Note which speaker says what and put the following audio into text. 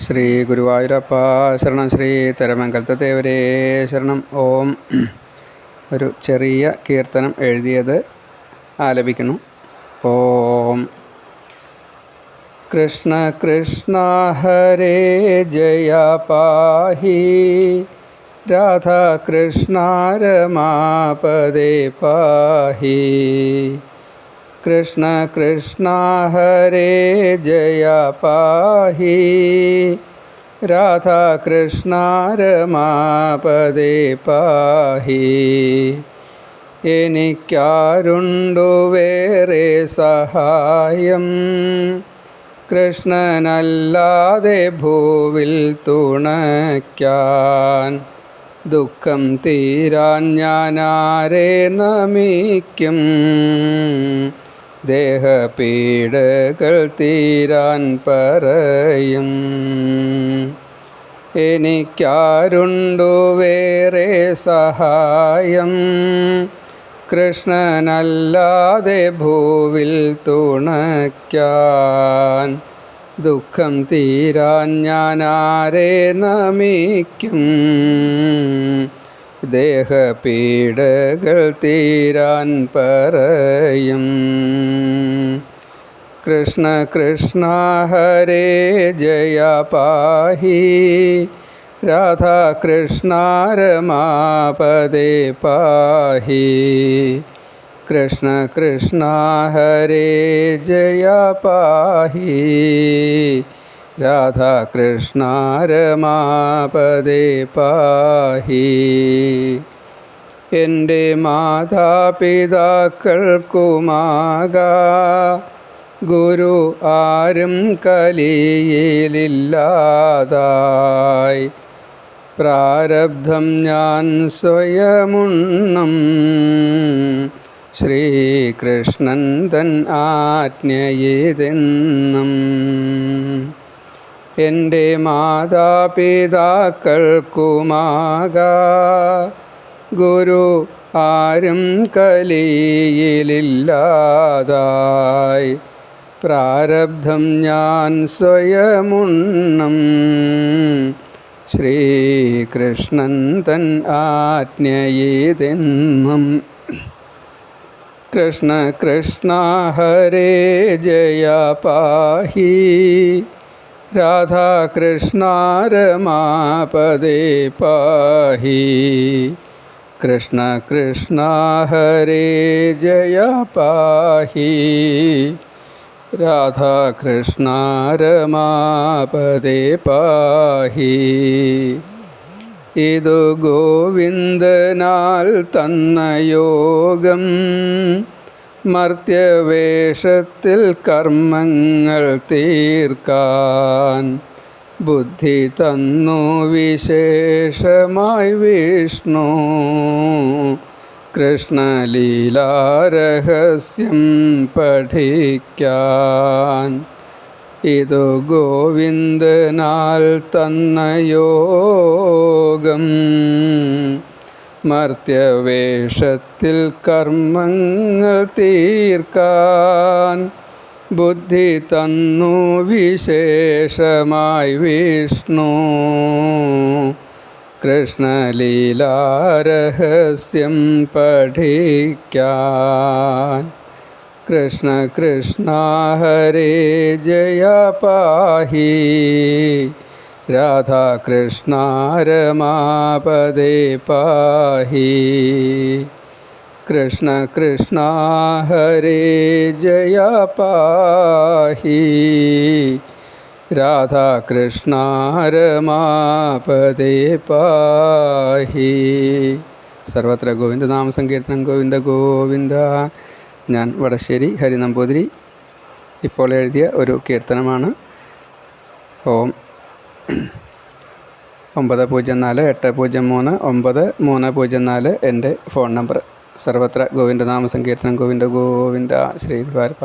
Speaker 1: ശ്രീ ഗുരുവായൂരപ്പ ശരണം. ശ്രീ തിരുമംഗലത്തെ ദേവരേ ശരണം. ഓം. ഒരു ചെറിയ കീർത്തനം എഴുതിയത് ആലപിക്കുന്നു. ഓം. കൃഷ്ണ കൃഷ്ണ ഹരേ ജയ പാഹി, രാധാ കൃഷ്ണ രമാപദേ പാഹി. കൃഷ്ണ കൃഷ്ണ ഹരേ ജയ പാഹി, രാധാ കൃഷ്ണ രമാപദേ പാഹി. എനിക്കാരുണ്ടു വേറെ സഹായം, കൃഷ്ണനല്ലാതെ ഭൂവിൽ തുണയ്ക്കാൻ. ദുഃഖം തീരാൻ ഞാനാരെ നമിക്കും, ദേഹപീഡകൾ തീരാൻ പറയും. എനിക്കാരുണ്ടു വേറെ സഹായം, കൃഷ്ണനല്ലാതെ ഭൂവിൽ തുണയ്ക്കാൻ. ദുഃഖം തീരാൻ ഞാനാരെ നമിക്കും, ദേഹപീഡകൾ തീരാൻ പറയും. കൃഷ്ണ കൃഷ്ണ ഹരേ ജയ പാഹി, രാധാ കൃഷ്ണ രമാപദേ പാഹി. കൃഷ്ണ കൃഷ്ണ ഹരേ ജയ പാഹി, രാധാ കൃഷ്ണ രമാപദേ പാഹി. എൻ്റെ മാതാപിതാക്കൾക്കുമാകാ ഗുരു ആരും കലിയിലില്ലാതായി. പ്രാരബ്ധം ഞാൻ സ്വയമുണ്ണം, ശ്രീകൃഷ്ണൻ തൻ ആജ്ഞയിതെന്നും. എൻ്റെ മാതാപിതാക്കൾക്കുമാകാ ഗുരു ആരും കലിയിലില്ലാതായി. പ്രാരബ്ധം ഞാൻ സ്വയമുണ്ണം, ശ്രീകൃഷ്ണൻ തൻ ആജ്ഞയിതെന്നും. കൃഷ്ണ കൃഷ്ണ ഹരേ ജയ പാഹി, രാധാ കൃഷ്ണ രമാപദേ പാഹി. കൃഷ്ണ കൃഷ്ണ ഹരേ ജയ പാഹി, രാധാ കൃഷ്ണ രമാപദേ പാഹി. ഇതു ഗോവിന്ദനാൽ തന്ന യോഗം, മർത്യവേഷത്തിൽ കർമ്മങ്ങൾ തീർക്കാൻ. ബുദ്ധി തന്നു വിശേഷമായി വിഷ്ണു, കൃഷ്ണലീലാരഹസ്യം പഠിക്കാൻ. ഇതു ഗോവിന്ദനാൽ തന്ന യോഗം, മർത്യവേഷത്തിൽ കർമ്മങ്ങൾ തീർക്കാൻ. ബുദ്ധി തന്നു വിശേഷമായി വിഷ്ണു, കൃഷ്ണലീലാരഹസ്യം പഠിക്കാൻ. കൃഷ്ണ കൃഷ്ണ ഹരേ ജയ പാഹി, രാധാ കൃഷ്ണ രമാപദേ പാഹി. കൃഷ്ണ കൃഷ്ണ ഹരേ ജയ പാഹി, രാധാ കൃഷ്ണ രമാപദേ പാഹി. സർവത്ര ഗോവിന്ദനാമ സങ്കീർത്തനം. ഗോവിന്ദ ഗോവിന്ദ. ഞാൻ വടശ്ശേരി ഹരി നമ്പൂതിരി ഇപ്പോൾ എഴുതിയ ഒരു കീർത്തനമാണ്. ഓം. 9048039304 എൻ്റെ ഫോൺ നമ്പർ. സർവത്ര ഗോവിന്ദനാമ സങ്കീർത്തനം. ഗോവിന്ദ ഗോവിന്ദ. ശ്രീ ഗുരുവായൂരപ്പ